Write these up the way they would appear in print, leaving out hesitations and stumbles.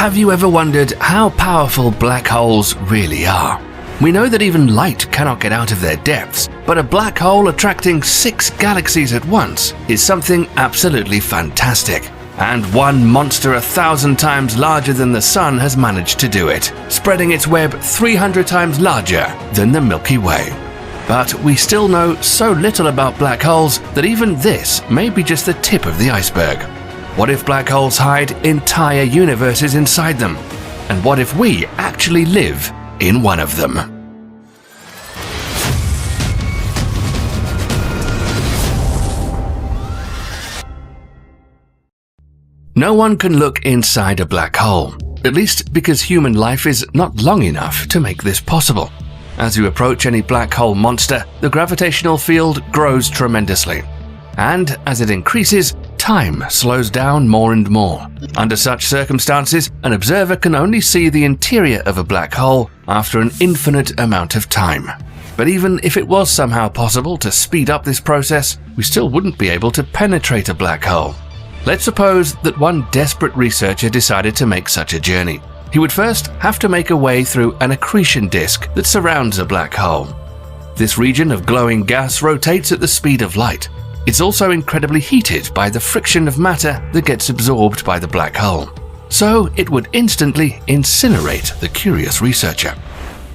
Have you ever wondered how powerful black holes really are? We know that even light cannot get out of their depths, but a black hole attracting 6 galaxies at once is something absolutely fantastic. And one monster 1,000 times larger than the Sun has managed to do it, spreading its web 300 times larger than the Milky Way. But we still know so little about black holes that even this may be just the tip of the iceberg. What if black holes hide entire universes inside them? And what if we actually live in one of them? No one can look inside a black hole, at least because human life is not long enough to make this possible. As you approach any black hole monster, the gravitational field grows tremendously. And as it increases, time slows down more and more. Under such circumstances, an observer can only see the interior of a black hole after an infinite amount of time. But even if it was somehow possible to speed up this process, we still wouldn't be able to penetrate a black hole. Let's suppose that one desperate researcher decided to make such a journey. He would first have to make a way through an accretion disk that surrounds a black hole. This region of glowing gas rotates at the speed of light. It's also incredibly heated by the friction of matter that gets absorbed by the black hole. So it would instantly incinerate the curious researcher.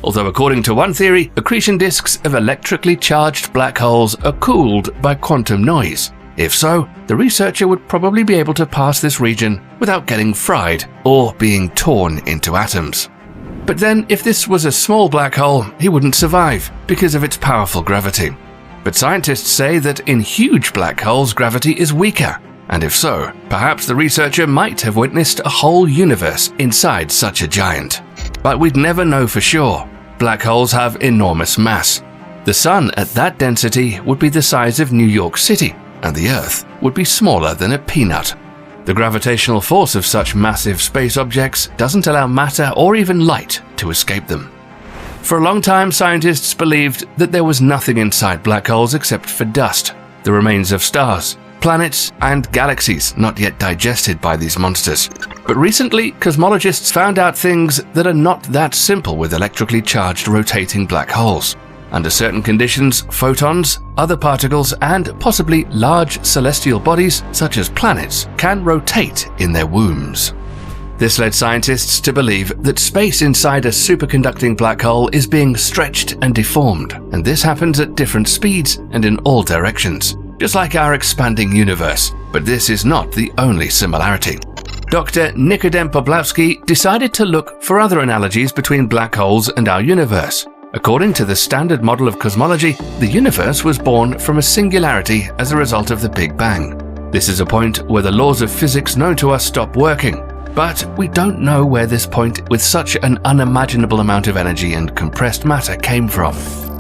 Although according to one theory, accretion disks of electrically charged black holes are cooled by quantum noise. If so, the researcher would probably be able to pass this region without getting fried or being torn into atoms. But then, if this was a small black hole, he wouldn't survive because of its powerful gravity. But scientists say that in huge black holes, gravity is weaker. And if so, perhaps the researcher might have witnessed a whole universe inside such a giant. But we'd never know for sure. Black holes have enormous mass. The Sun at that density would be the size of New York City, and the Earth would be smaller than a peanut. The gravitational force of such massive space objects doesn't allow matter or even light to escape them. For a long time, scientists believed that there was nothing inside black holes except for dust, the remains of stars, planets, and galaxies not yet digested by these monsters. But recently, cosmologists found out things that are not that simple with electrically charged rotating black holes. Under certain conditions, photons, other particles, and possibly large celestial bodies, such as planets, can rotate in their wombs. This led scientists to believe that space inside a superconducting black hole is being stretched and deformed, and this happens at different speeds and in all directions, just like our expanding universe. But this is not the only similarity. Dr. Nikodem Poplawski decided to look for other analogies between black holes and our universe. According to the standard model of cosmology, the universe was born from a singularity as a result of the Big Bang. This is a point where the laws of physics known to us stop working, but we don't know where this point with such an unimaginable amount of energy and compressed matter came from.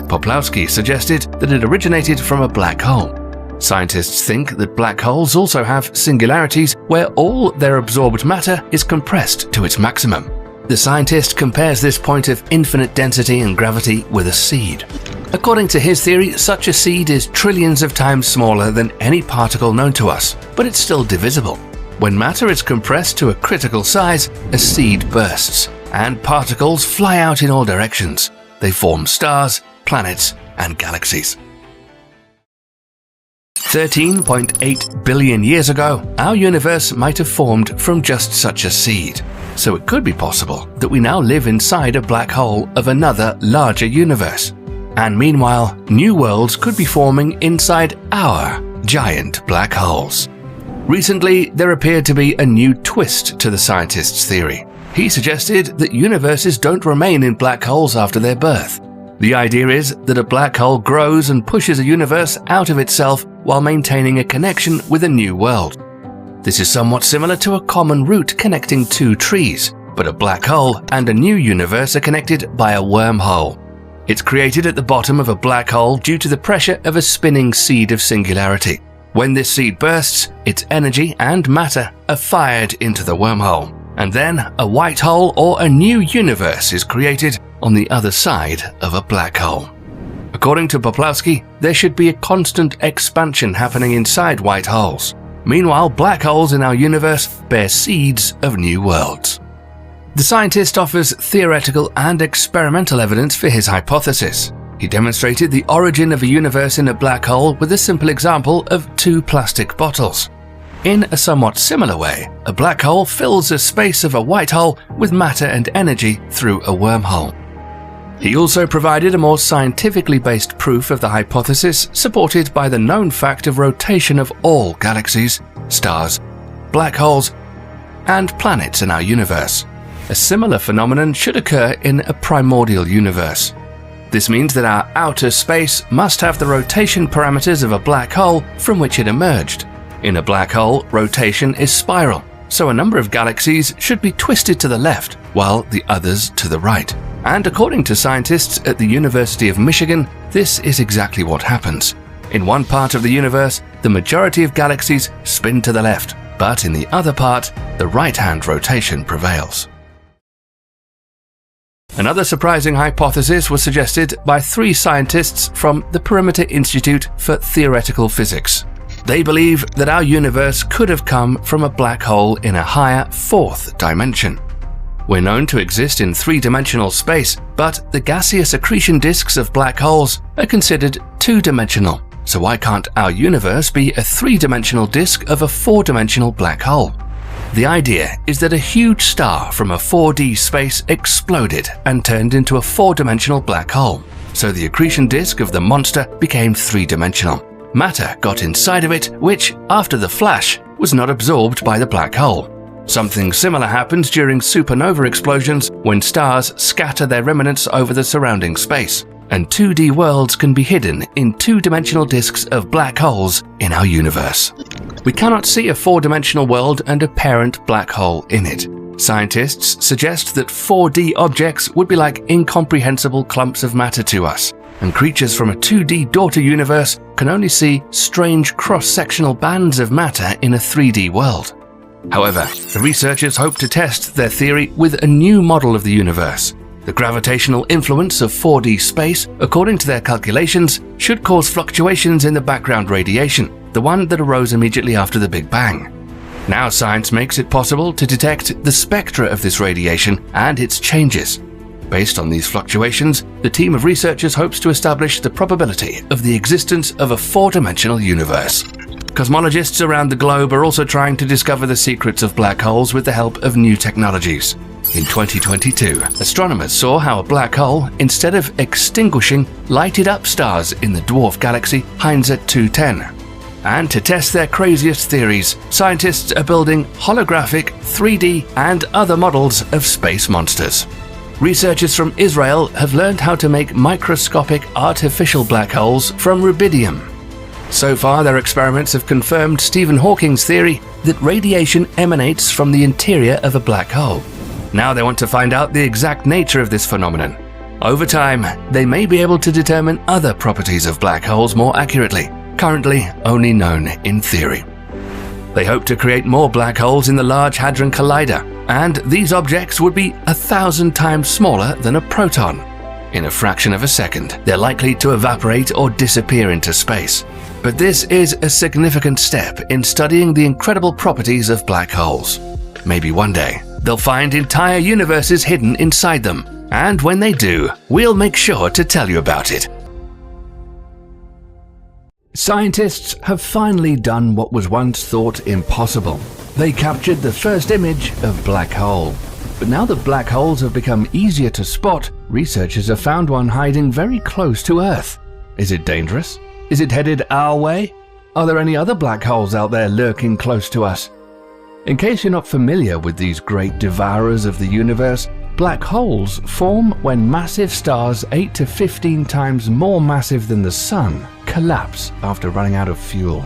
Poplawski suggested that it originated from a black hole. Scientists think that black holes also have singularities where all their absorbed matter is compressed to its maximum. The scientist compares this point of infinite density and gravity with a seed. According to his theory, such a seed is trillions of times smaller than any particle known to us, but it's still divisible. When matter is compressed to a critical size, a seed bursts, and particles fly out in all directions. They form stars, planets, and galaxies. 13.8 billion years ago, our universe might have formed from just such a seed. So it could be possible that we now live inside a black hole of another larger universe. And meanwhile, new worlds could be forming inside our giant black holes. Recently, there appeared to be a new twist to the scientist's theory. He suggested that universes don't remain in black holes after their birth. The idea is that a black hole grows and pushes a universe out of itself while maintaining a connection with a new world. This is somewhat similar to a common route connecting two trees, but a black hole and a new universe are connected by a wormhole. It's created at the bottom of a black hole due to the pressure of a spinning seed of singularity. When this seed bursts, its energy and matter are fired into the wormhole, and then a white hole or a new universe is created on the other side of a black hole. According to Poplawski, there should be a constant expansion happening inside white holes. Meanwhile, black holes in our universe bear seeds of new worlds. The scientist offers theoretical and experimental evidence for his hypothesis. He demonstrated the origin of a universe in a black hole with a simple example of two plastic bottles. In a somewhat similar way, a black hole fills the space of a white hole with matter and energy through a wormhole. He also provided a more scientifically based proof of the hypothesis, supported by the known fact of rotation of all galaxies, stars, black holes, and planets in our universe. A similar phenomenon should occur in a primordial universe. This means that our outer space must have the rotation parameters of a black hole from which it emerged. In a black hole, rotation is spiral, so a number of galaxies should be twisted to the left, while the others to the right. And according to scientists at the University of Michigan, this is exactly what happens. In one part of the universe, the majority of galaxies spin to the left, but in the other part, the right-hand rotation prevails. Another surprising hypothesis was suggested by three scientists from the Perimeter Institute for Theoretical Physics. They believe that our universe could have come from a black hole in a higher fourth dimension. We're known to exist in three-dimensional space, but the gaseous accretion disks of black holes are considered two-dimensional. So why can't our universe be a three-dimensional disk of a four-dimensional black hole? The idea is that a huge star from a 4D space exploded and turned into a four-dimensional black hole. So the accretion disk of the monster became three-dimensional. Matter got inside of it, which, after the flash, was not absorbed by the black hole. Something similar happens during supernova explosions when stars scatter their remnants over the surrounding space, and 2D worlds can be hidden in two-dimensional disks of black holes in our universe. We cannot see a four-dimensional world and a parent black hole in it. Scientists suggest that 4D objects would be like incomprehensible clumps of matter to us, and creatures from a 2D daughter universe can only see strange cross-sectional bands of matter in a 3D world. However, the researchers hope to test their theory with a new model of the universe. The gravitational influence of 4D space, according to their calculations, should cause fluctuations in the background radiation, the one that arose immediately after the Big Bang. Now science makes it possible to detect the spectra of this radiation and its changes. Based on these fluctuations, the team of researchers hopes to establish the probability of the existence of a four-dimensional universe. Cosmologists around the globe are also trying to discover the secrets of black holes with the help of new technologies. In 2022, astronomers saw how a black hole, instead of extinguishing, lighted up stars in the dwarf galaxy Heinze 210. And to test their craziest theories, scientists are building holographic, 3D, and other models of space monsters. Researchers from Israel have learned how to make microscopic artificial black holes from rubidium. So far, their experiments have confirmed Stephen Hawking's theory that radiation emanates from the interior of a black hole. Now they want to find out the exact nature of this phenomenon. Over time, they may be able to determine other properties of black holes more accurately, currently only known in theory. They hope to create more black holes in the Large Hadron Collider, and these objects would be 1,000 times smaller than a proton. In a fraction of a second, they're likely to evaporate or disappear into space. But this is a significant step in studying the incredible properties of black holes. Maybe one day, they'll find entire universes hidden inside them, and when they do, we'll make sure to tell you about it. Scientists have finally done what was once thought impossible. They captured the first image of black hole. But now that black holes have become easier to spot, researchers have found one hiding very close to Earth. Is it dangerous? Is it headed our way? Are there any other black holes out there lurking close to us? In case you're not familiar with these great devourers of the universe, black holes form when massive stars 8 to 15 times more massive than the Sun collapse after running out of fuel.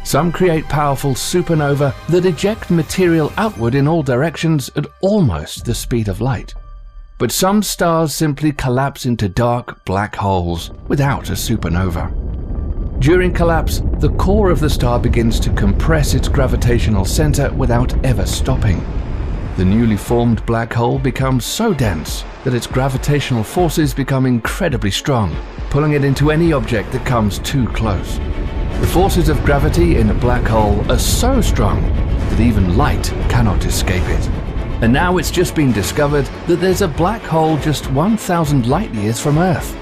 Some create powerful supernova that eject material outward in all directions at almost the speed of light. But some stars simply collapse into dark black holes without a supernova. During collapse, the core of the star begins to compress its gravitational center without ever stopping. The newly formed black hole becomes so dense that its gravitational forces become incredibly strong, pulling it into any object that comes too close. The forces of gravity in a black hole are so strong that even light cannot escape it. And now it's just been discovered that there's a black hole just 1,000 light-years from Earth.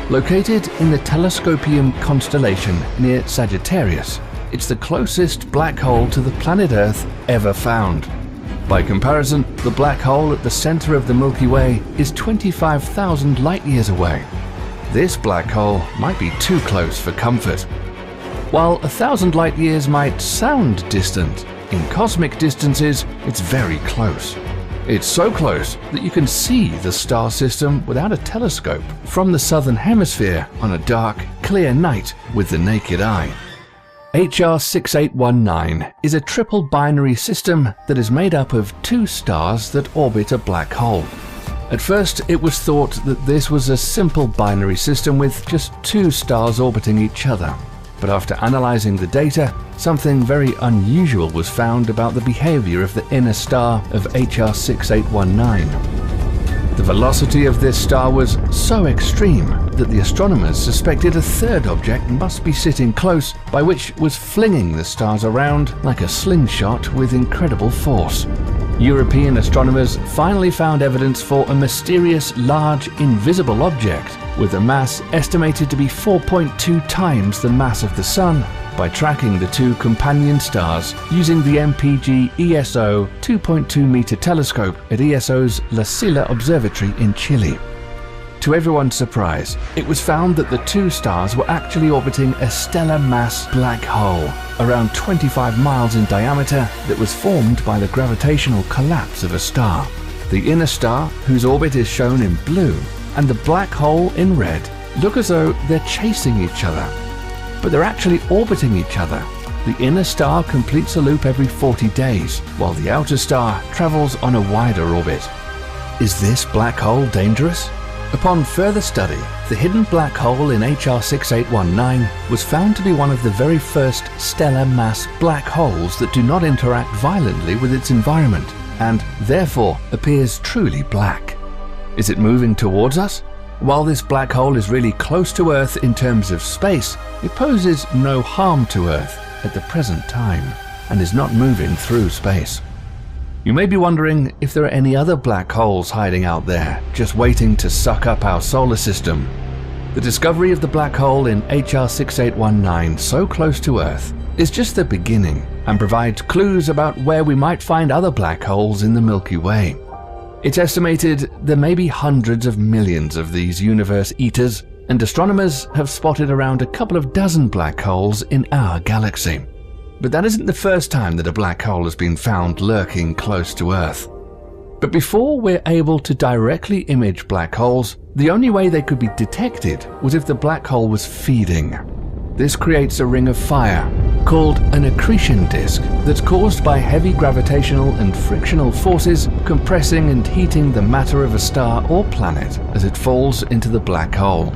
Located in the Telescopium constellation near Sagittarius, it's the closest black hole to the planet Earth ever found. By comparison, the black hole at the center of the Milky Way is 25,000 light-years away. This black hole might be too close for comfort. While 1,000 light-years might sound distant, in cosmic distances, it's very close. It's so close that you can see the star system without a telescope from the southern hemisphere on a dark, clear night with the naked eye. HR 6819 is a triple binary system that is made up of two stars that orbit a black hole. At first, it was thought that this was a simple binary system with just two stars orbiting each other. But after analyzing the data, something very unusual was found about the behavior of the inner star of HR 6819. The velocity of this star was so extreme that the astronomers suspected a third object must be sitting close, by which was flinging the stars around like a slingshot with incredible force. European astronomers finally found evidence for a mysterious, large, invisible object with a mass estimated to be 4.2 times the mass of the Sun by tracking the two companion stars using the MPG ESO 2.2-meter telescope at ESO's La Silla Observatory in Chile. To everyone's surprise, it was found that the two stars were actually orbiting a stellar mass black hole, around 25 miles in diameter, that was formed by the gravitational collapse of a star. The inner star, whose orbit is shown in blue, and the black hole in red look as though they're chasing each other. But they're actually orbiting each other. The inner star completes a loop every 40 days, while the outer star travels on a wider orbit. Is this black hole dangerous? Upon further study, the hidden black hole in HR 6819 was found to be one of the very first stellar mass black holes that do not interact violently with its environment, and therefore appears truly black. Is it moving towards us? While this black hole is really close to Earth in terms of space, it poses no harm to Earth at the present time and is not moving through space. You may be wondering if there are any other black holes hiding out there, just waiting to suck up our solar system. The discovery of the black hole in HR 6819 so close to Earth is just the beginning and provides clues about where we might find other black holes in the Milky Way. It's estimated there may be hundreds of millions of these universe eaters, and astronomers have spotted around a couple of dozen black holes in our galaxy. But that isn't the first time that a black hole has been found lurking close to Earth. But before we're able to directly image black holes, the only way they could be detected was if the black hole was feeding. This creates a ring of fire, called an accretion disk, that's caused by heavy gravitational and frictional forces compressing and heating the matter of a star or planet as it falls into the black hole.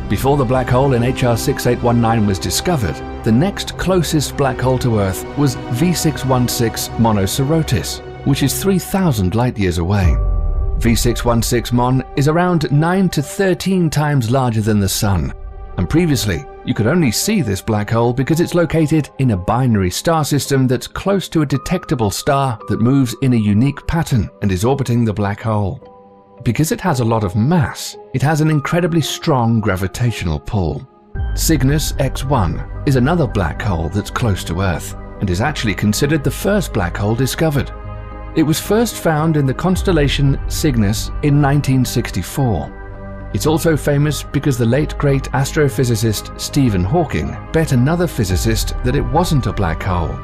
Before the black hole in HR 6819 was discovered, the next closest black hole to Earth was V616 Monocerotis, which is 3,000 light-years away. V616 Mon is around 9 to 13 times larger than the Sun, and previously you could only see this black hole because it's located in a binary star system that's close to a detectable star that moves in a unique pattern and is orbiting the black hole. Because it has a lot of mass, it has an incredibly strong gravitational pull. Cygnus X1 is another black hole that's close to Earth and is actually considered the first black hole discovered. It was first found in the constellation Cygnus in 1964. It's also famous because the late great astrophysicist Stephen Hawking bet another physicist that it wasn't a black hole.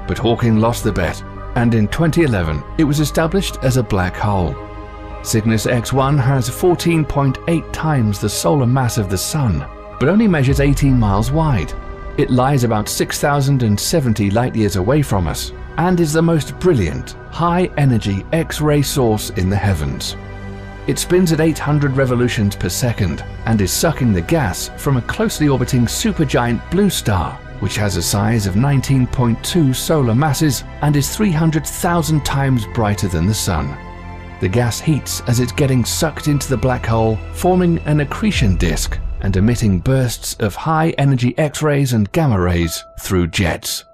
But Hawking lost the bet, and in 2011 it was established as a black hole. Cygnus X1 has 14.8 times the solar mass of the Sun, but only measures 18 miles wide. It lies about 6,070 light-years away from us, and is the most brilliant, high-energy X-ray source in the heavens. It spins at 800 revolutions per second, and is sucking the gas from a closely orbiting supergiant blue star, which has a size of 19.2 solar masses and is 300,000 times brighter than the Sun. The gas heats as it's getting sucked into the black hole, forming an accretion disk and emitting bursts of high-energy X-rays and gamma rays through jets.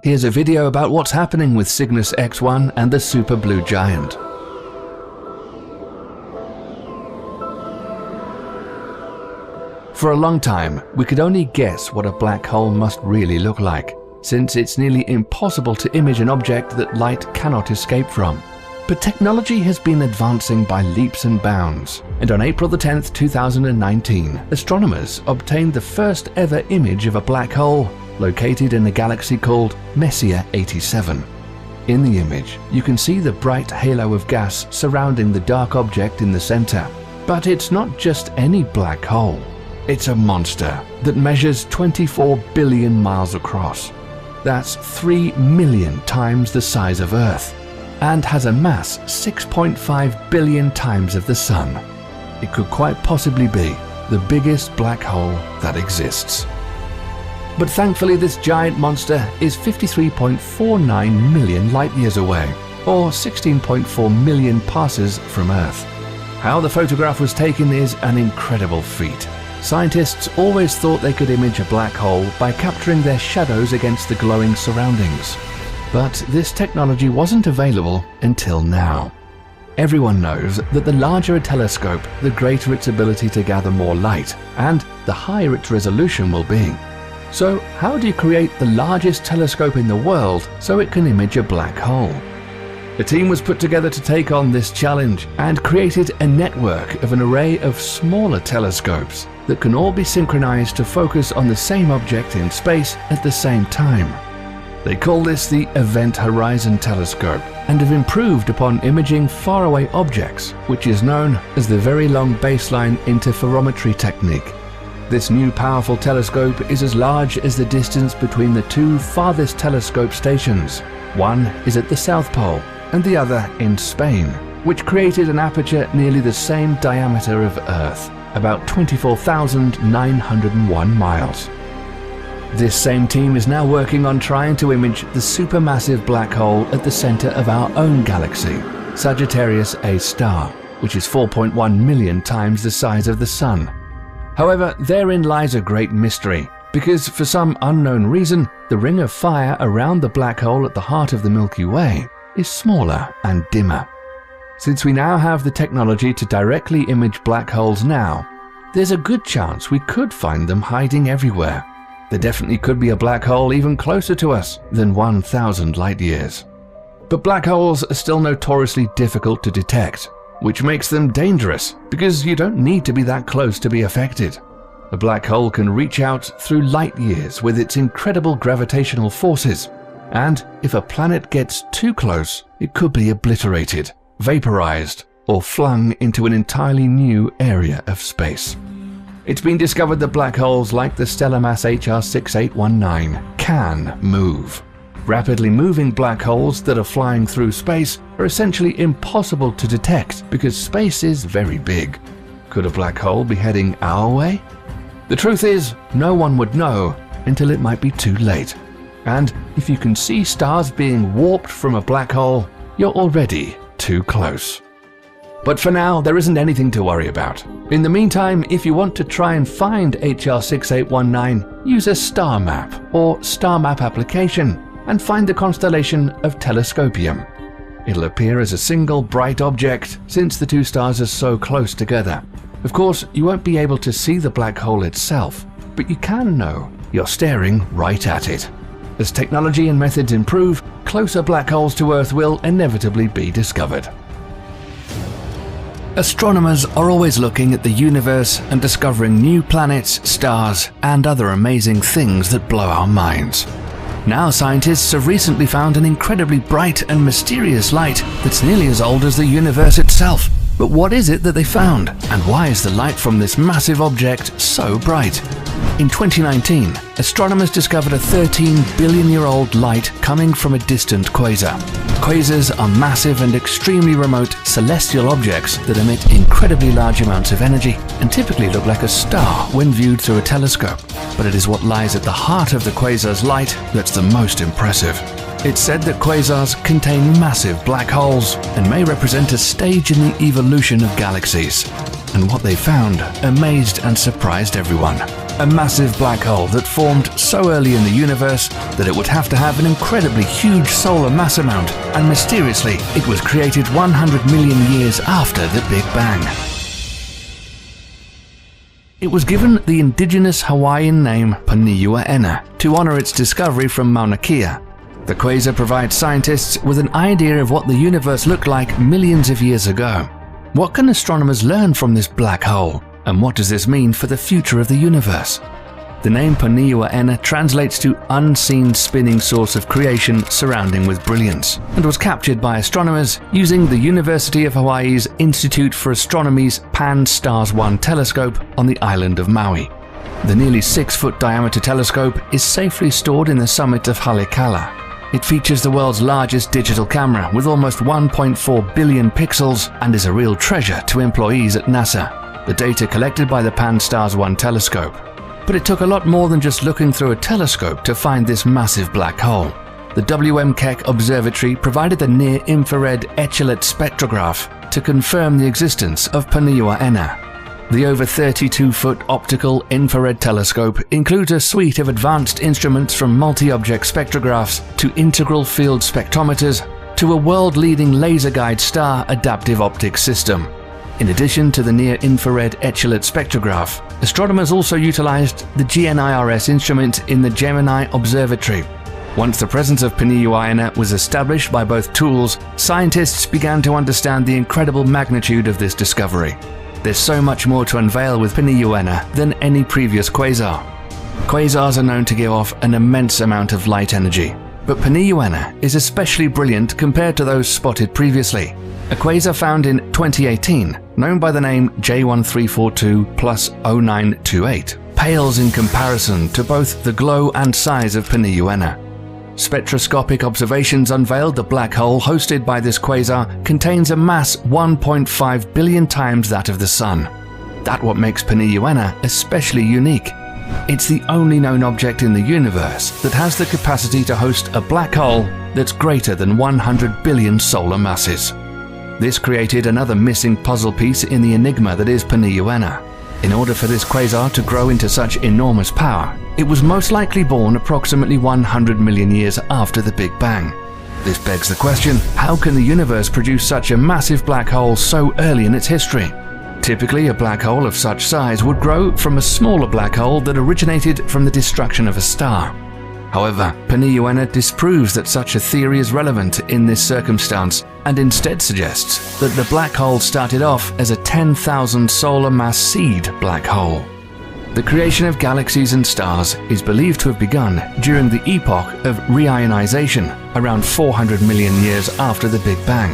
Here's a video about what's happening with Cygnus X1 and the super blue giant. For a long time, we could only guess what a black hole must really look like, since it's nearly impossible to image an object that light cannot escape from. But technology has been advancing by leaps and bounds, and on April 10, 2019, astronomers obtained the first ever image of a black hole located in a galaxy called Messier 87. In the image, you can see the bright halo of gas surrounding the dark object in the center. But it's not just any black hole. It's a monster that measures 24 billion miles across. That's 3 million times the size of Earth, and has a mass 6.5 billion times of the Sun. It could quite possibly be the biggest black hole that exists. But thankfully this giant monster is 53.49 million light-years away, or 16.4 million passes from Earth. How the photograph was taken is an incredible feat. Scientists always thought they could image a black hole by capturing their shadows against the glowing surroundings. But this technology wasn't available until now. Everyone knows that the larger a telescope, the greater its ability to gather more light, and the higher its resolution will be. So how do you create the largest telescope in the world so it can image a black hole? A team was put together to take on this challenge and created a network of an array of smaller telescopes that can all be synchronized to focus on the same object in space at the same time. They call this the Event Horizon Telescope and have improved upon imaging faraway objects, which is known as the Very Long Baseline Interferometry technique. This new powerful telescope is as large as the distance between the two farthest telescope stations. One is at the South Pole and the other in Spain, which created an aperture nearly the same diameter of Earth, about 24,901 miles. This same team is now working on trying to image the supermassive black hole at the center of our own galaxy, Sagittarius A star, which is 4.1 million times the size of the Sun. However, therein lies a great mystery, because for some unknown reason, the ring of fire around the black hole at the heart of the Milky Way is smaller and dimmer. Since we now have the technology to directly image black holes now, there's a good chance we could find them hiding everywhere. There definitely could be a black hole even closer to us than 1,000 light-years. But black holes are still notoriously difficult to detect, which makes them dangerous because you don't need to be that close to be affected. A black hole can reach out through light-years with its incredible gravitational forces, and if a planet gets too close, it could be obliterated, vaporized, or flung into an entirely new area of space. It's been discovered that black holes like the stellar mass HR 6819 can move. Rapidly moving black holes that are flying through space are essentially impossible to detect because space is very big. Could a black hole be heading our way? The truth is, no one would know until it might be too late. And if you can see stars being warped from a black hole, you're already too close. But for now, there isn't anything to worry about. In the meantime, if you want to try and find HR 6819, use a star map or star map application and find the constellation of Telescopium. It'll appear as a single bright object since the two stars are so close together. Of course, you won't be able to see the black hole itself, but you can know you're staring right at it. As technology and methods improve, closer black holes to Earth will inevitably be discovered. Astronomers are always looking at the universe and discovering new planets, stars, and other amazing things that blow our minds. Now scientists have recently found an incredibly bright and mysterious light that's nearly as old as the universe itself. But what is it that they found? And why is the light from this massive object so bright? In 2019, astronomers discovered a 13-billion-year-old light coming from a distant quasar. Quasars are massive and extremely remote celestial objects that emit incredibly large amounts of energy and typically look like a star when viewed through a telescope. But it is what lies at the heart of the quasar's light that's the most impressive. It's said that quasars contain massive black holes and may represent a stage in the evolution of galaxies. And what they found amazed and surprised everyone. a massive black hole that formed so early in the universe that it would have to have an incredibly huge solar mass amount, and mysteriously, it was created 100 million years after the Big Bang. It was given the indigenous Hawaiian name Paniuaena to honor its discovery from Mauna Kea. The quasar provides scientists with an idea of what the universe looked like millions of years ago. What can astronomers learn from this black hole, and what does this mean for the future of the universe? The name Paniuaena translates to unseen spinning source of creation surrounding with brilliance, and was captured by astronomers using the University of Hawaii's Institute for Astronomy's Pan-STARRS-1 telescope on the island of Maui. The nearly 6-foot diameter telescope is safely stored in the summit of Haleakala. It features the world's largest digital camera with almost 1.4 billion pixels and is a real treasure to employees at NASA. The data collected by the Pan-STARRS-1 telescope. But it took a lot more than just looking through a telescope to find this massive black hole. The W.M. Keck Observatory provided the near-infrared Echelet spectrograph to confirm the existence of Paniuaena. The over 32-foot optical infrared telescope includes a suite of advanced instruments from multi-object spectrographs to integral field spectrometers to a world-leading laser guide star adaptive optics system. In addition to the near-infrared Echelet spectrograph, astronomers also utilized the GNIRS instrument in the Gemini Observatory. Once the presence of Paniuaena was established by both tools, scientists began to understand the incredible magnitude of this discovery. There's so much more to unveil with Paniuaena than any previous quasar. Quasars are known to give off an immense amount of light energy, but Paniuaena is especially brilliant compared to those spotted previously. A quasar found in 2018, known by the name J1342 plus 0928, pales in comparison to both the glow and size of Paniuaena. Spectroscopic observations unveiled the black hole hosted by this quasar contains a mass 1.5 billion times that of the Sun. That's what makes Paniuaena especially unique. It's the only known object in the universe that has the capacity to host a black hole that's greater than 100 billion solar masses. This created another missing puzzle piece in the enigma that is Paniuaena. In order for this quasar to grow into such enormous power, it was most likely born approximately 100 million years after the Big Bang. This begs the question, how can the universe produce such a massive black hole so early in its history? Typically, a black hole of such size would grow from a smaller black hole that originated from the destruction of a star. However, Paniuaena disproves that such a theory is relevant in this circumstance and instead suggests that the black hole started off as a 10,000 solar mass seed black hole. The creation of galaxies and stars is believed to have begun during the epoch of reionization around 400 million years after the Big Bang.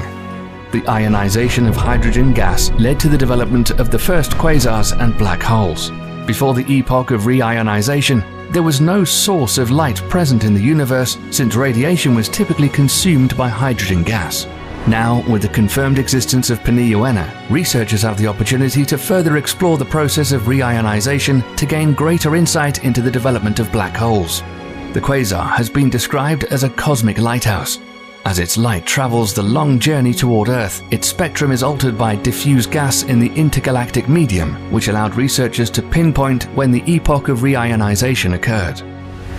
The ionization of hydrogen gas led to the development of the first quasars and black holes. Before the epoch of reionization, there was no source of light present in the universe since radiation was typically consumed by hydrogen gas. Now, with the confirmed existence of Paniuaena, researchers have the opportunity to further explore the process of reionization to gain greater insight into the development of black holes. The quasar has been described as a cosmic lighthouse. As its light travels the long journey toward Earth, its spectrum is altered by diffuse gas in the intergalactic medium, which allowed researchers to pinpoint when the epoch of reionization occurred.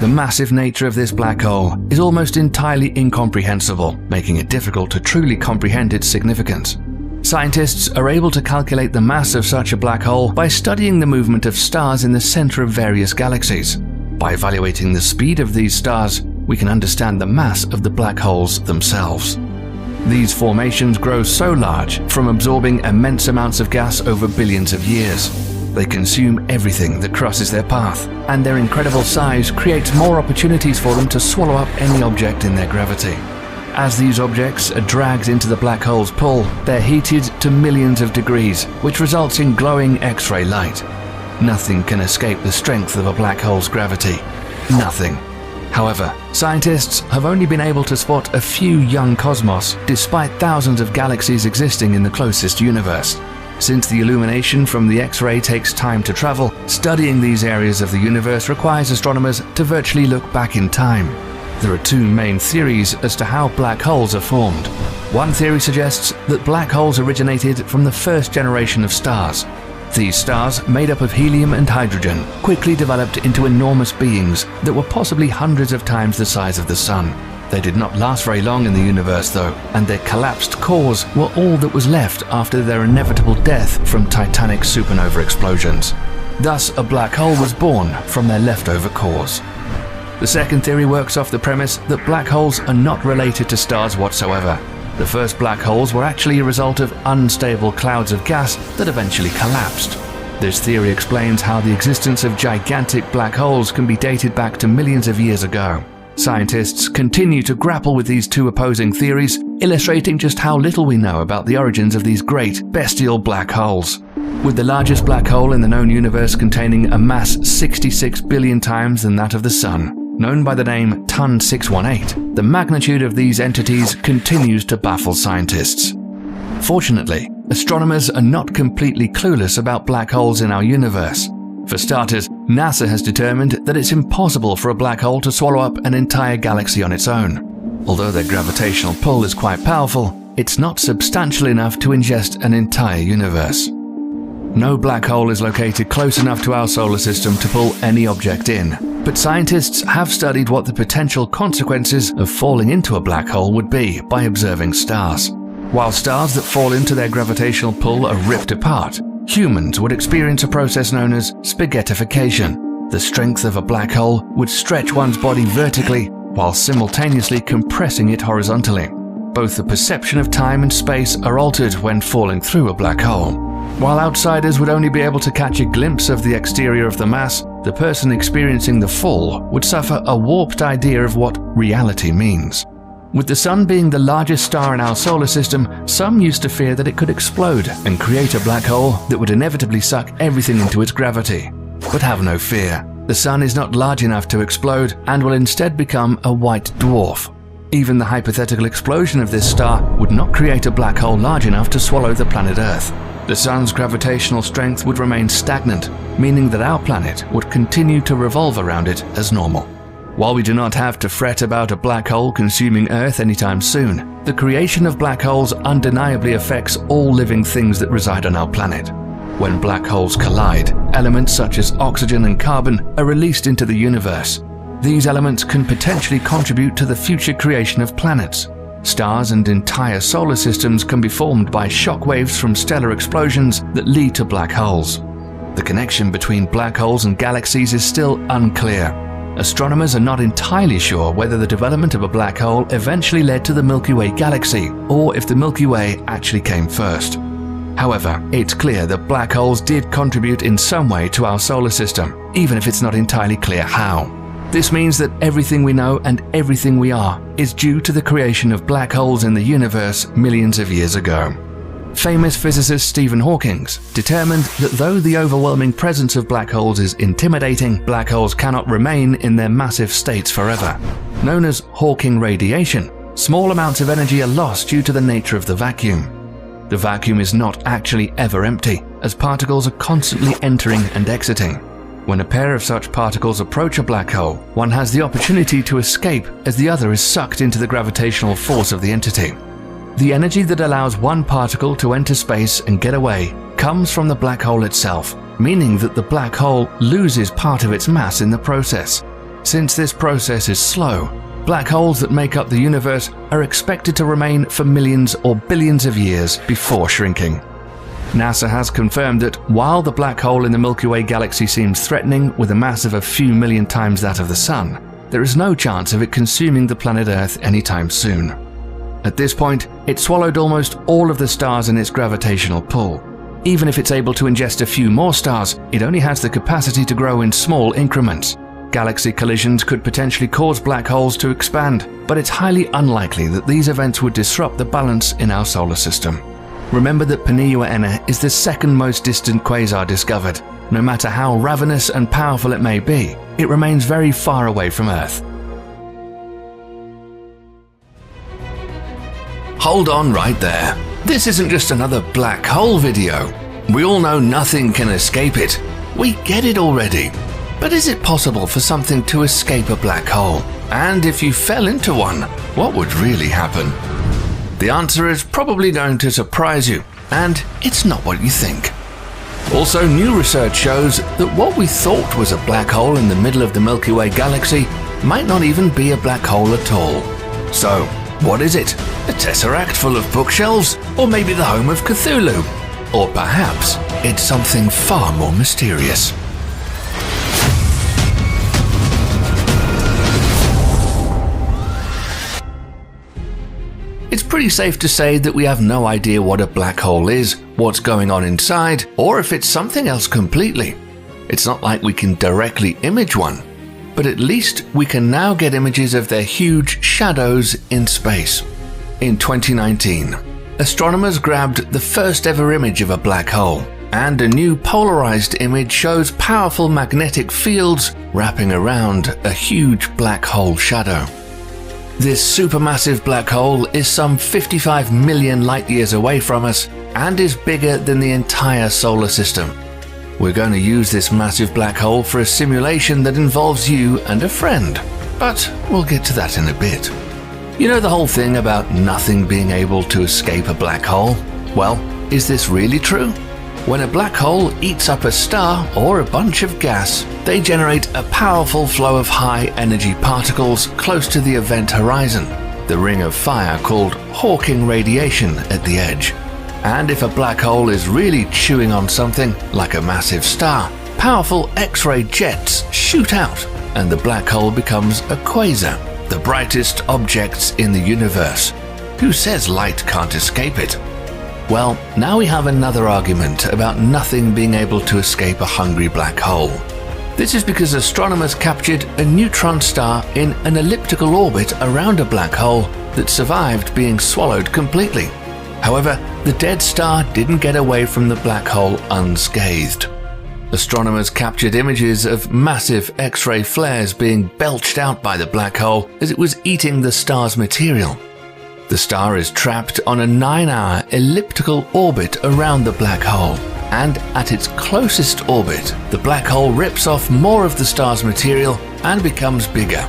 The massive nature of this black hole is almost entirely incomprehensible, making it difficult to truly comprehend its significance. Scientists are able to calculate the mass of such a black hole by studying the movement of stars in the center of various galaxies. By evaluating the speed of these stars, we can understand the mass of the black holes themselves. These formations grow so large from absorbing immense amounts of gas over billions of years. They consume everything that crosses their path, and their incredible size creates more opportunities for them to swallow up any object in their gravity. As these objects are dragged into the black hole's pull, they're heated to millions of degrees, which results in glowing X-ray light. Nothing can escape the strength of a black hole's gravity. Nothing. However, scientists have only been able to spot a few young cosmos, despite thousands of galaxies existing in the closest universe. Since the illumination from the X-ray takes time to travel, studying these areas of the universe requires astronomers to virtually look back in time. There are two main theories as to how black holes are formed. One theory suggests that black holes originated from the first generation of stars. These stars, made up of helium and hydrogen, quickly developed into enormous beings that were possibly hundreds of times the size of the Sun. They did not last very long in the universe though, and their collapsed cores were all that was left after their inevitable death from titanic supernova explosions. Thus, a black hole was born from their leftover cores. The second theory works off the premise that black holes are not related to stars whatsoever. The first black holes were actually a result of unstable clouds of gas that eventually collapsed. This theory explains how the existence of gigantic black holes can be dated back to millions of years ago. Scientists continue to grapple with these two opposing theories, illustrating just how little we know about the origins of these great, bestial black holes. With the largest black hole in the known universe containing a mass 66 billion times than that of the Sun, known by the name TON 618, the magnitude of these entities continues to baffle scientists. Fortunately, astronomers are not completely clueless about black holes in our universe. For starters, NASA has determined that it's impossible for a black hole to swallow up an entire galaxy on its own. Although their gravitational pull is quite powerful, it's not substantial enough to ingest an entire universe. No black hole is located close enough to our solar system to pull any object in, but scientists have studied what the potential consequences of falling into a black hole would be by observing stars. While stars that fall into their gravitational pull are ripped apart, humans would experience a process known as spaghettification. The strength of a black hole would stretch one's body vertically while simultaneously compressing it horizontally. Both the perception of time and space are altered when falling through a black hole. While outsiders would only be able to catch a glimpse of the exterior of the mass, the person experiencing the fall would suffer a warped idea of what reality means. With the Sun being the largest star in our solar system, some used to fear that it could explode and create a black hole that would inevitably suck everything into its gravity. But have no fear, the Sun is not large enough to explode and will instead become a white dwarf. Even the hypothetical explosion of this star would not create a black hole large enough to swallow the planet Earth. The Sun's gravitational strength would remain stagnant, meaning that our planet would continue to revolve around it as normal. While we do not have to fret about a black hole consuming Earth anytime soon, the creation of black holes undeniably affects all living things that reside on our planet. When black holes collide, elements such as oxygen and carbon are released into the universe. These elements can potentially contribute to the future creation of planets. Stars and entire solar systems can be formed by shock waves from stellar explosions that lead to black holes. The connection between black holes and galaxies is still unclear. Astronomers are not entirely sure whether the development of a black hole eventually led to the Milky Way galaxy, or if the Milky Way actually came first. However, it's clear that black holes did contribute in some way to our solar system, even if it's not entirely clear how. This means that everything we know and everything we are is due to the creation of black holes in the universe millions of years ago. Famous physicist Stephen Hawking determined that though the overwhelming presence of black holes is intimidating, black holes cannot remain in their massive states forever. Known as Hawking radiation, small amounts of energy are lost due to the nature of the vacuum. The vacuum is not actually ever empty, as particles are constantly entering and exiting. When a pair of such particles approach a black hole, one has the opportunity to escape as the other is sucked into the gravitational force of the entity. The energy that allows one particle to enter space and get away comes from the black hole itself, meaning that the black hole loses part of its mass in the process. Since this process is slow, black holes that make up the universe are expected to remain for millions or billions of years before shrinking. NASA has confirmed that while the black hole in the Milky Way galaxy seems threatening with a mass of a few million times that of the Sun, there is no chance of it consuming the planet Earth anytime soon. At this point, it swallowed almost all of the stars in its gravitational pull. Even if it's able to ingest a few more stars, it only has the capacity to grow in small increments. Galaxy collisions could potentially cause black holes to expand, but it's highly unlikely that these events would disrupt the balance in our solar system. Remember that Paniua-Enna is the second most distant quasar discovered. No matter how ravenous and powerful it may be, it remains very far away from Earth. Hold on right there. This isn't just another black hole video. We all know nothing can escape it. We get it already. But is it possible for something to escape a black hole? And if you fell into one, what would really happen? The answer is probably going to surprise you, and it's not what you think. Also, new research shows that what we thought was a black hole in the middle of the Milky Way galaxy might not even be a black hole at all. So, what is it? A tesseract full of bookshelves? Or maybe the home of Cthulhu? Or perhaps it's something far more mysterious. It's pretty safe to say that we have no idea what a black hole is, what's going on inside, or if it's something else completely. It's not like we can directly image one, but at least we can now get images of their huge shadows in space. In 2019, astronomers grabbed the first ever image of a black hole, and a new polarized image shows powerful magnetic fields wrapping around a huge black hole shadow. This supermassive black hole is some 55 million light-years away from us and is bigger than the entire solar system. We're going to use this massive black hole for a simulation that involves you and a friend, but we'll get to that in a bit. You know the whole thing about nothing being able to escape a black hole? Well, is this really true? When a black hole eats up a star or a bunch of gas, they generate a powerful flow of high-energy particles close to the event horizon, the ring of fire called Hawking radiation at the edge. And if a black hole is really chewing on something, like a massive star, powerful X-ray jets shoot out, and the black hole becomes a quasar, the brightest objects in the universe. Who says light can't escape it? Well, now we have another argument about nothing being able to escape a hungry black hole. This is because astronomers captured a neutron star in an elliptical orbit around a black hole that survived being swallowed completely. However, the dead star didn't get away from the black hole unscathed. Astronomers captured images of massive X-ray flares being belched out by the black hole as it was eating the star's material. The star is trapped on a 9-hour elliptical orbit around the black hole, and at its closest orbit, the black hole rips off more of the star's material and becomes bigger.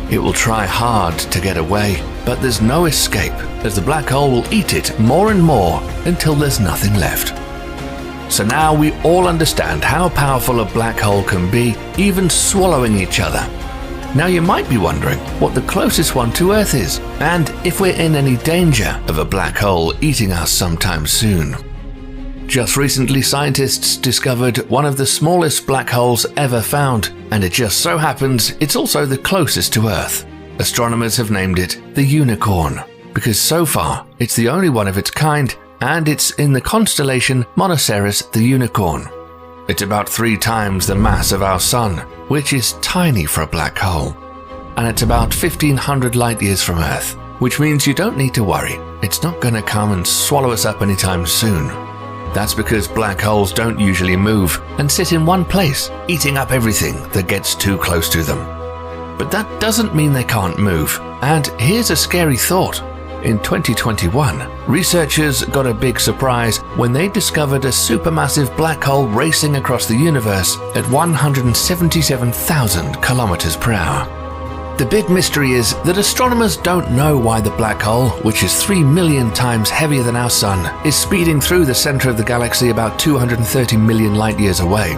It will try hard to get away, but there's no escape, as the black hole will eat it more and more until there's nothing left. So now we all understand how powerful a black hole can be, even swallowing each other. Now you might be wondering what the closest one to Earth is, and if we're in any danger of a black hole eating us sometime soon. Just recently, scientists discovered one of the smallest black holes ever found, and it just so happens it's also the closest to Earth. Astronomers have named it the Unicorn, because so far it's the only one of its kind, and it's in the constellation Monoceros the Unicorn. It's about 3 times the mass of our Sun, which is tiny for a black hole. And it's about 1,500 light-years from Earth, which means you don't need to worry. It's not going to come and swallow us up anytime soon. That's because black holes don't usually move and sit in one place, eating up everything that gets too close to them. But that doesn't mean they can't move. And here's a scary thought. In 2021, researchers got a big surprise when they discovered a supermassive black hole racing across the universe at 177,000 kilometers per hour. The big mystery is that astronomers don't know why the black hole, which is 3 million times heavier than our Sun, is speeding through the center of the galaxy about 230 million light-years away.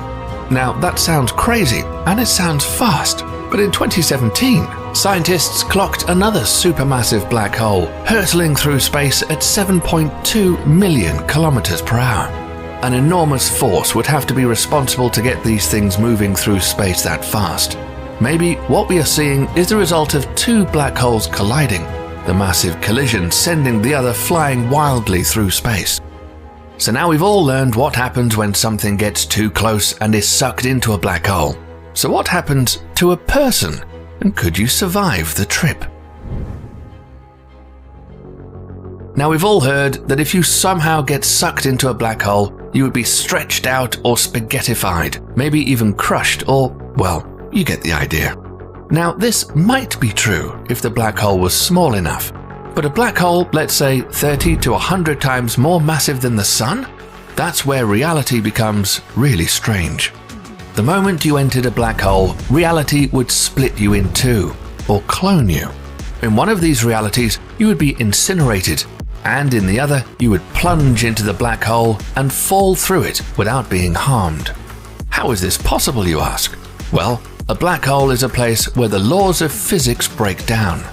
Now, that sounds crazy, and it sounds fast, but in 2017, scientists clocked another supermassive black hole hurtling through space at 7.2 million kilometers per hour. An enormous force would have to be responsible to get these things moving through space that fast. Maybe what we are seeing is the result of 2 black holes colliding, the massive collision sending the other flying wildly through space. So now we've all learned what happens when something gets too close and is sucked into a black hole. So what happens to a person, and could you survive the trip? Now we've all heard that if you somehow get sucked into a black hole, you would be stretched out or spaghettified, maybe even crushed or, well, you get the idea. Now this might be true if the black hole was small enough, but a black hole, let's say 30 to 100 times more massive than the Sun? That's where reality becomes really strange. The moment you entered a black hole, reality would split you in 2, or clone you. In one of these realities, you would be incinerated, and in the other, you would plunge into the black hole and fall through it without being harmed. How is this possible, you ask? Well, a black hole is a place where the laws of physics break down.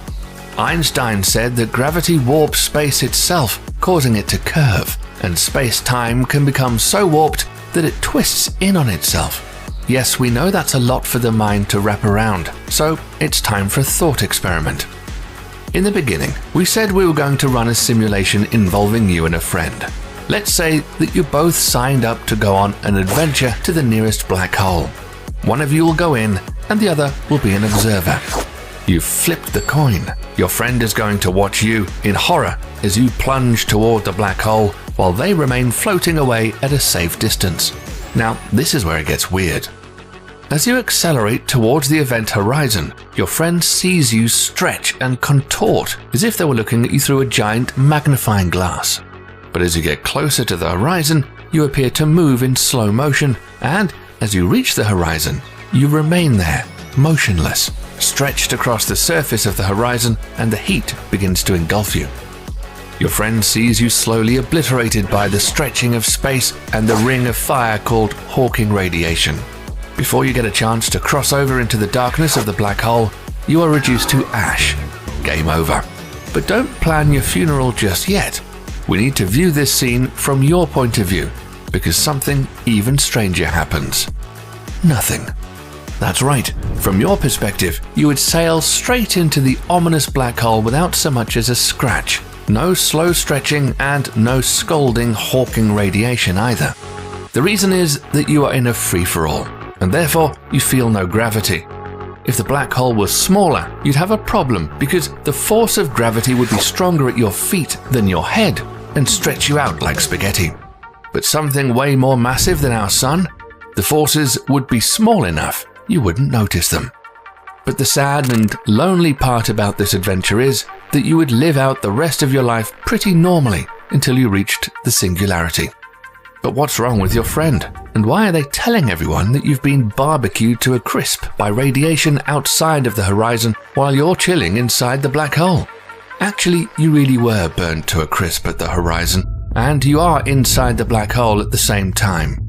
Einstein said that gravity warps space itself, causing it to curve, and space-time can become so warped that it twists in on itself. Yes, we know that's a lot for the mind to wrap around, so it's time for a thought experiment. In the beginning, we said we were going to run a simulation involving you and a friend. Let's say that you both signed up to go on an adventure to the nearest black hole. One of you will go in, and the other will be an observer. You've flipped the coin. Your friend is going to watch you in horror as you plunge toward the black hole while they remain floating away at a safe distance. Now, this is where it gets weird. As you accelerate towards the event horizon, your friend sees you stretch and contort as if they were looking at you through a giant magnifying glass. But as you get closer to the horizon, you appear to move in slow motion, and as you reach the horizon, you remain there, motionless, stretched across the surface of the horizon, and the heat begins to engulf you. Your friend sees you slowly obliterated by the stretching of space and the ring of fire called Hawking radiation. Before you get a chance to cross over into the darkness of the black hole, you are reduced to ash. Game over. But don't plan your funeral just yet. We need to view this scene from your point of view, because something even stranger happens. Nothing. That's right. From your perspective, you would sail straight into the ominous black hole without so much as a scratch. No slow stretching and no scalding Hawking radiation either. The reason is that you are in a free-for-all, and therefore you feel no gravity. If the black hole was smaller, you'd have a problem because the force of gravity would be stronger at your feet than your head and stretch you out like spaghetti. But something way more massive than our sun, the forces would be small enough you wouldn't notice them. But the sad and lonely part about this adventure is that you would live out the rest of your life pretty normally until you reached the singularity. But what's wrong with your friend? And why are they telling everyone that you've been barbecued to a crisp by radiation outside of the horizon while you're chilling inside the black hole? Actually, you really were burnt to a crisp at the horizon, and you are inside the black hole at the same time.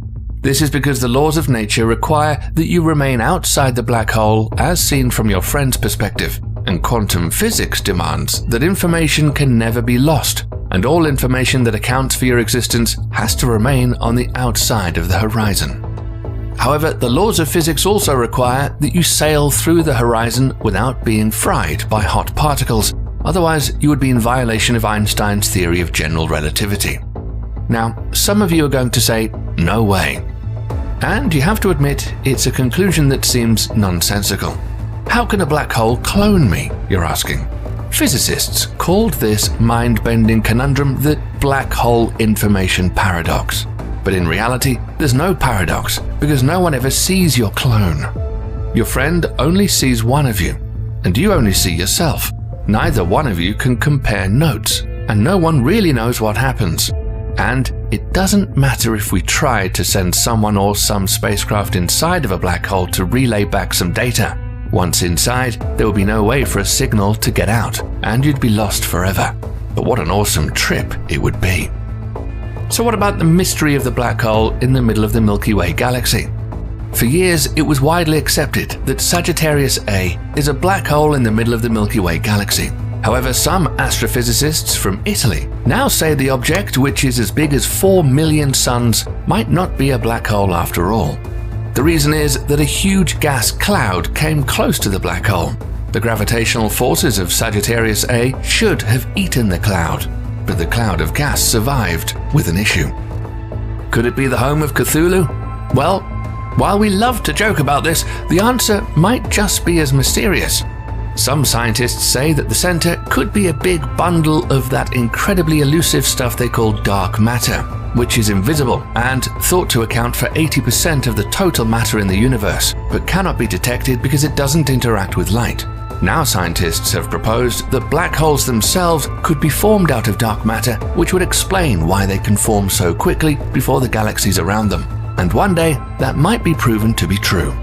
This is because the laws of nature require that you remain outside the black hole as seen from your friend's perspective, and quantum physics demands that information can never be lost, and all information that accounts for your existence has to remain on the outside of the horizon. However, the laws of physics also require that you sail through the horizon without being fried by hot particles, otherwise you would be in violation of Einstein's theory of general relativity. Now, some of you are going to say, no way. And you have to admit, it's a conclusion that seems nonsensical. How can a black hole clone me, you're asking? Physicists called this mind-bending conundrum the black hole information paradox. But in reality, there's no paradox, because no one ever sees your clone. Your friend only sees one of you, and you only see yourself. Neither one of you can compare notes, and no one really knows what happens. And it doesn't matter if we tried to send someone or some spacecraft inside of a black hole to relay back some data. Once inside, there would be no way for a signal to get out, and you'd be lost forever. But what an awesome trip it would be. So what about the mystery of the black hole in the middle of the Milky Way galaxy? For years, it was widely accepted that Sagittarius A is a black hole in the middle of the Milky Way galaxy. However, some astrophysicists from Italy now say the object, which is as big as 4 million suns, might not be a black hole after all. The reason is that a huge gas cloud came close to the black hole. The gravitational forces of Sagittarius A should have eaten the cloud, but the cloud of gas survived with an issue. Could it be the home of Cthulhu? Well, while we love to joke about this, the answer might just be as mysterious. Some scientists say that the center could be a big bundle of that incredibly elusive stuff they call dark matter, which is invisible and thought to account for 80% of the total matter in the universe, but cannot be detected because it doesn't interact with light. Now scientists have proposed that black holes themselves could be formed out of dark matter, which would explain why they can form so quickly before the galaxies around them. And one day, that might be proven to be true.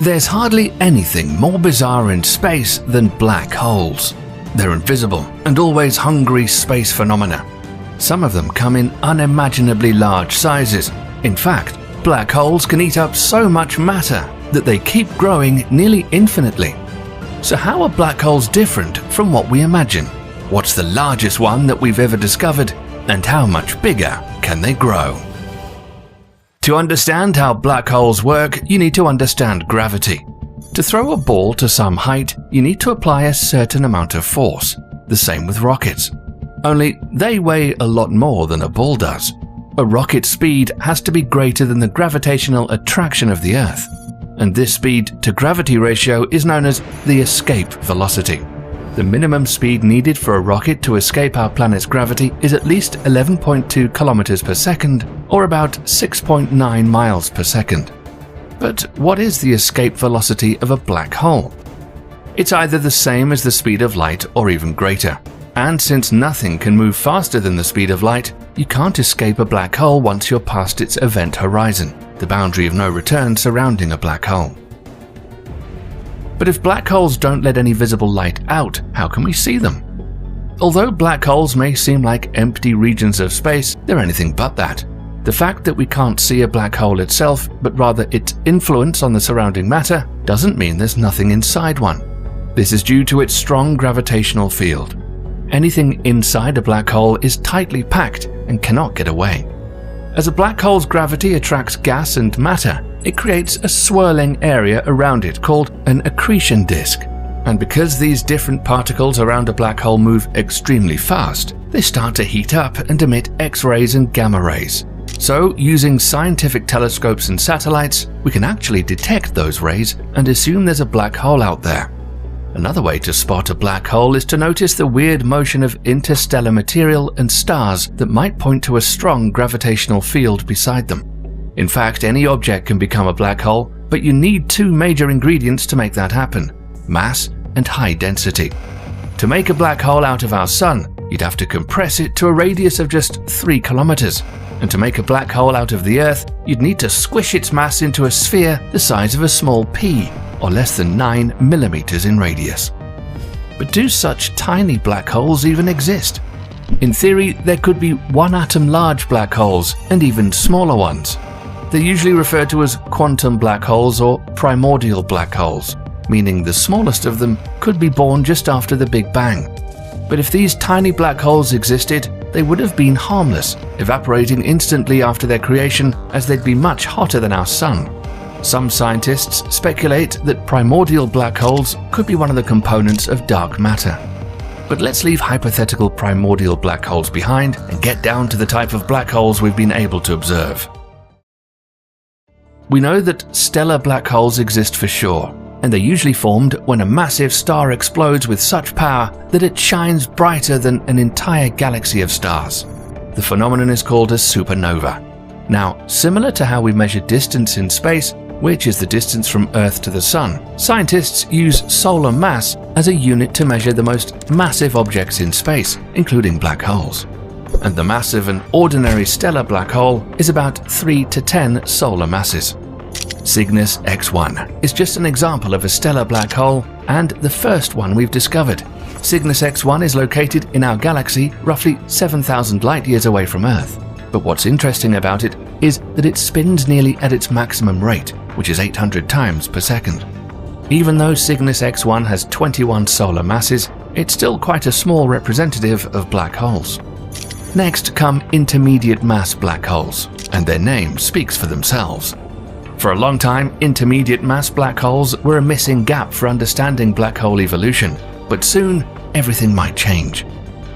There's hardly anything more bizarre in space than black holes. They're invisible and always hungry space phenomena. Some of them come in unimaginably large sizes. In fact, black holes can eat up so much matter that they keep growing nearly infinitely. So how are black holes different from what we imagine? What's the largest one that we've ever discovered? And how much bigger can they grow? To understand how black holes work, you need to understand gravity. To throw a ball to some height, you need to apply a certain amount of force. The same with rockets. Only they weigh a lot more than a ball does. A rocket's speed has to be greater than the gravitational attraction of the Earth. And this speed-to-gravity ratio is known as the escape velocity. The minimum speed needed for a rocket to escape our planet's gravity is at least 11.2 kilometers per second, or about 6.9 miles per second. But what is the escape velocity of a black hole? It's either the same as the speed of light or even greater. And since nothing can move faster than the speed of light, you can't escape a black hole once you're past its event horizon, the boundary of no return surrounding a black hole. But if black holes don't let any visible light out, how can we see them? Although black holes may seem like empty regions of space, they're anything but that. The fact that we can't see a black hole itself, but rather its influence on the surrounding matter, doesn't mean there's nothing inside one. This is due to its strong gravitational field. Anything inside a black hole is tightly packed and cannot get away. As a black hole's gravity attracts gas and matter, it creates a swirling area around it called an accretion disk. And because these different particles around a black hole move extremely fast, they start to heat up and emit X-rays and gamma rays. So, using scientific telescopes and satellites, we can actually detect those rays and assume there's a black hole out there. Another way to spot a black hole is to notice the weird motion of interstellar material and stars that might point to a strong gravitational field beside them. In fact, any object can become a black hole, but you need two major ingredients to make that happen: mass and high density. To make a black hole out of our Sun, you'd have to compress it to a radius of just 3 kilometers. And to make a black hole out of the Earth, you'd need to squish its mass into a sphere the size of a small pea, or less than 9 millimeters in radius. But do such tiny black holes even exist? In theory, there could be one-atom large black holes and even smaller ones. They're usually referred to as quantum black holes or primordial black holes, meaning the smallest of them could be born just after the Big Bang. But if these tiny black holes existed, they would have been harmless, evaporating instantly after their creation, as they'd be much hotter than our Sun. Some scientists speculate that primordial black holes could be one of the components of dark matter. But let's leave hypothetical primordial black holes behind and get down to the type of black holes we've been able to observe. We know that stellar black holes exist for sure, and they're usually formed when a massive star explodes with such power that it shines brighter than an entire galaxy of stars. The phenomenon is called a supernova. Now, similar to how we measure distance in space, which is the distance from Earth to the Sun, scientists use solar mass as a unit to measure the most massive objects in space, including black holes. And the mass of an ordinary stellar black hole is about 3 to 10 solar masses. Cygnus X1 is just an example of a stellar black hole, and the first one we've discovered. Cygnus X1 is located in our galaxy roughly 7,000 light-years away from Earth. But what's interesting about it is that it spins nearly at its maximum rate, which is 800 times per second. Even though Cygnus X1 has 21 solar masses, it's still quite a small representative of black holes. Next come intermediate mass black holes, and their name speaks for themselves. For a long time, intermediate mass black holes were a missing gap for understanding black hole evolution, but soon everything might change.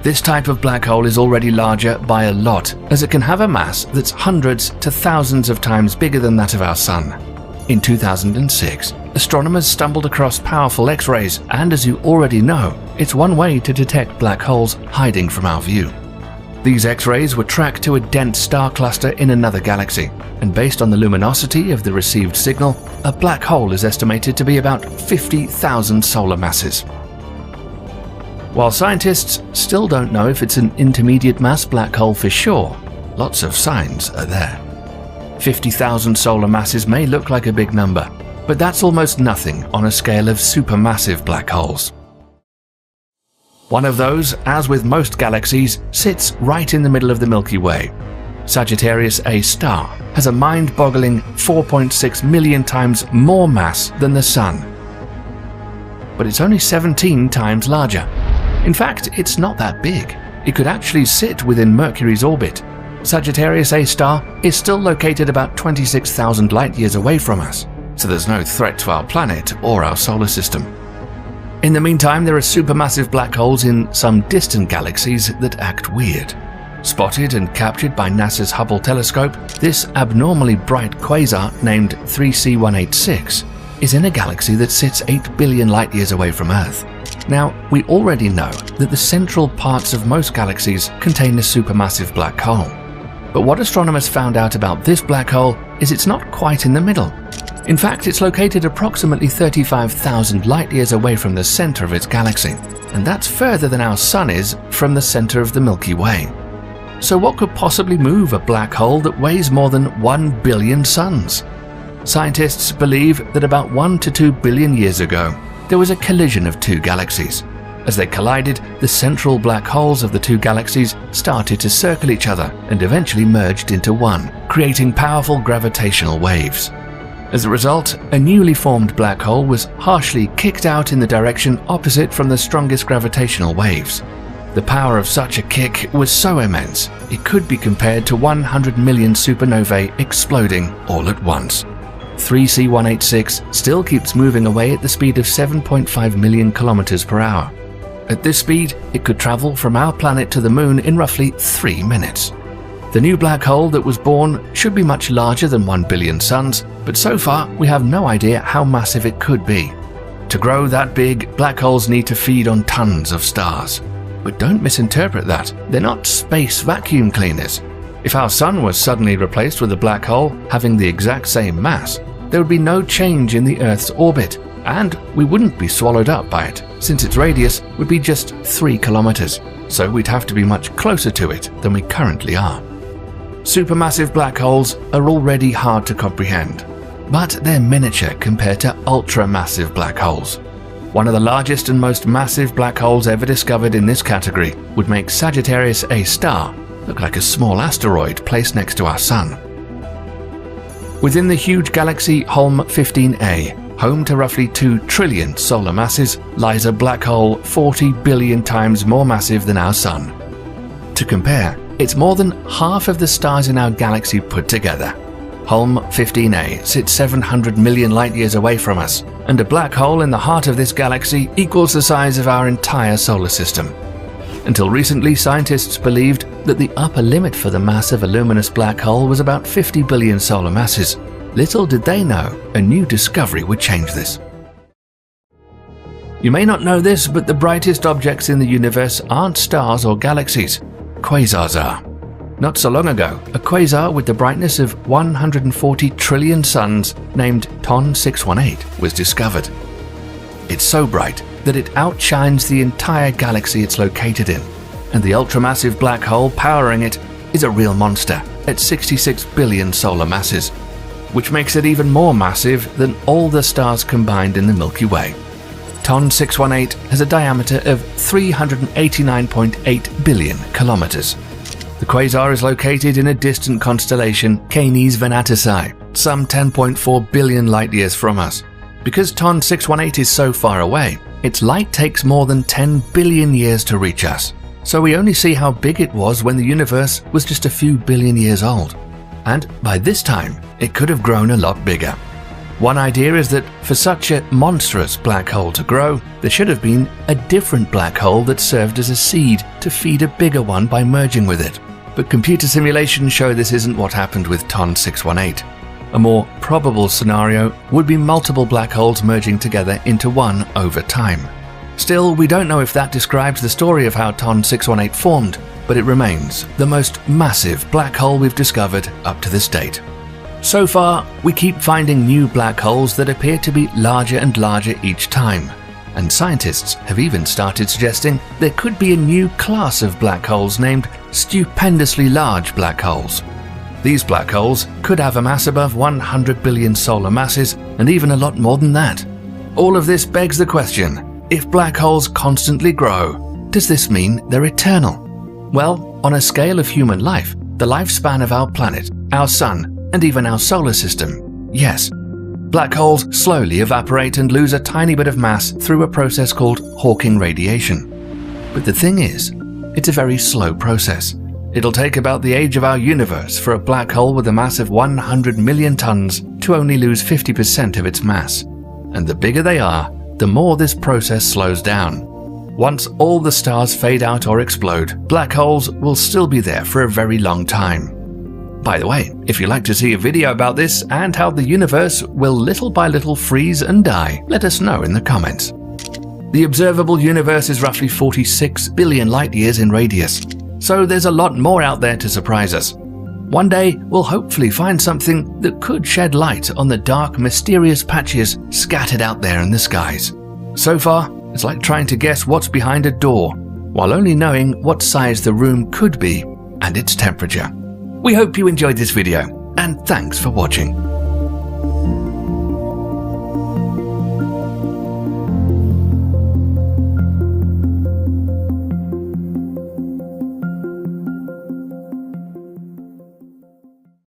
This type of black hole is already larger by a lot, as it can have a mass that's hundreds to thousands of times bigger than that of our Sun. In 2006, astronomers stumbled across powerful X-rays, and as you already know, it's one way to detect black holes hiding from our view. These X-rays were tracked to a dense star cluster in another galaxy, and based on the luminosity of the received signal, a black hole is estimated to be about 50,000 solar masses. While scientists still don't know if it's an intermediate mass black hole for sure, lots of signs are there. 50,000 solar masses may look like a big number, but that's almost nothing on a scale of supermassive black holes. One of those, as with most galaxies, sits right in the middle of the Milky Way. Sagittarius A star has a mind-boggling 4.6 million times more mass than the Sun. But it's only 17 times larger. In fact, it's not that big. It could actually sit within Mercury's orbit. Sagittarius A star is still located about 26,000 light-years away from us, so there's no threat to our planet or our solar system. In the meantime, there are supermassive black holes in some distant galaxies that act weird. Spotted and captured by NASA's Hubble telescope, this abnormally bright quasar named 3C186 is in a galaxy that sits 8 billion light-years away from Earth. Now, we already know that the central parts of most galaxies contain a supermassive black hole. But what astronomers found out about this black hole is it's not quite in the middle. In fact, it's located approximately 35,000 light-years away from the center of its galaxy, and that's further than our Sun is from the center of the Milky Way. So what could possibly move a black hole that weighs more than 1 billion suns? Scientists believe that about 1 to 2 billion years ago, there was a collision of two galaxies. As they collided, the central black holes of the two galaxies started to circle each other and eventually merged into one, creating powerful gravitational waves. As a result, a newly formed black hole was harshly kicked out in the direction opposite from the strongest gravitational waves. The power of such a kick was so immense, it could be compared to 100 million supernovae exploding all at once. 3C186 still keeps moving away at the speed of 7.5 million kilometers per hour. At this speed, it could travel from our planet to the Moon in roughly 3 minutes. The new black hole that was born should be much larger than 1 billion suns, but so far we have no idea how massive it could be. To grow that big, black holes need to feed on tons of stars. But don't misinterpret that, they're not space vacuum cleaners. If our Sun was suddenly replaced with a black hole having the exact same mass, there would be no change in the Earth's orbit, and we wouldn't be swallowed up by it, since its radius would be just 3 kilometers, so we'd have to be much closer to it than we currently are. Supermassive black holes are already hard to comprehend, but they're miniature compared to ultramassive black holes. One of the largest and most massive black holes ever discovered in this category would make Sagittarius A star look like a small asteroid placed next to our Sun. Within the huge galaxy Holm 15A, home to roughly 2 trillion solar masses, lies a black hole 40 billion times more massive than our Sun. To compare, it's more than half of the stars in our galaxy put together. Holm 15A sits 700 million light-years away from us, and a black hole in the heart of this galaxy equals the size of our entire solar system. Until recently, scientists believed that the upper limit for the mass of a luminous black hole was about 50 billion solar masses. Little did they know a new discovery would change this. You may not know this, but the brightest objects in the universe aren't stars or galaxies. Quasars are. Not so long ago, a quasar with the brightness of 140 trillion suns named TON 618 was discovered. It's so bright that it outshines the entire galaxy it's located in, and the ultramassive black hole powering it is a real monster at 66 billion solar masses, which makes it even more massive than all the stars combined in the Milky Way. TON 618 has a diameter of 389.8 billion kilometers. The quasar is located in a distant constellation, Canes Venatici, some 10.4 billion light-years from us. Because TON 618 is so far away, its light takes more than 10 billion years to reach us. So we only see how big it was when the universe was just a few billion years old. And by this time, it could have grown a lot bigger. One idea is that for such a monstrous black hole to grow, there should have been a different black hole that served as a seed to feed a bigger one by merging with it. But computer simulations show this isn't what happened with TON 618. A more probable scenario would be multiple black holes merging together into one over time. Still, we don't know if that describes the story of how TON 618 formed, but it remains the most massive black hole we've discovered up to this date. So far, we keep finding new black holes that appear to be larger and larger each time, and scientists have even started suggesting there could be a new class of black holes named stupendously large black holes. These black holes could have a mass above 100 billion solar masses, and even a lot more than that. All of this begs the question, if black holes constantly grow, does this mean they're eternal? Well, on a scale of human life, the lifespan of our planet, our sun, and even our solar system, yes. Black holes slowly evaporate and lose a tiny bit of mass through a process called Hawking radiation. But the thing is, it's a very slow process. It'll take about the age of our universe for a black hole with a mass of 100 million tons to only lose 50% of its mass. And the bigger they are, the more this process slows down. Once all the stars fade out or explode, black holes will still be there for a very long time. By the way, if you'd like to see a video about this and how the universe will little by little freeze and die, let us know in the comments. The observable universe is roughly 46 billion light years in radius, so there's a lot more out there to surprise us. One day, we'll hopefully find something that could shed light on the dark, mysterious patches scattered out there in the skies. So far, it's like trying to guess what's behind a door, while only knowing what size the room could be and its temperature. We hope you enjoyed this video, and thanks for watching.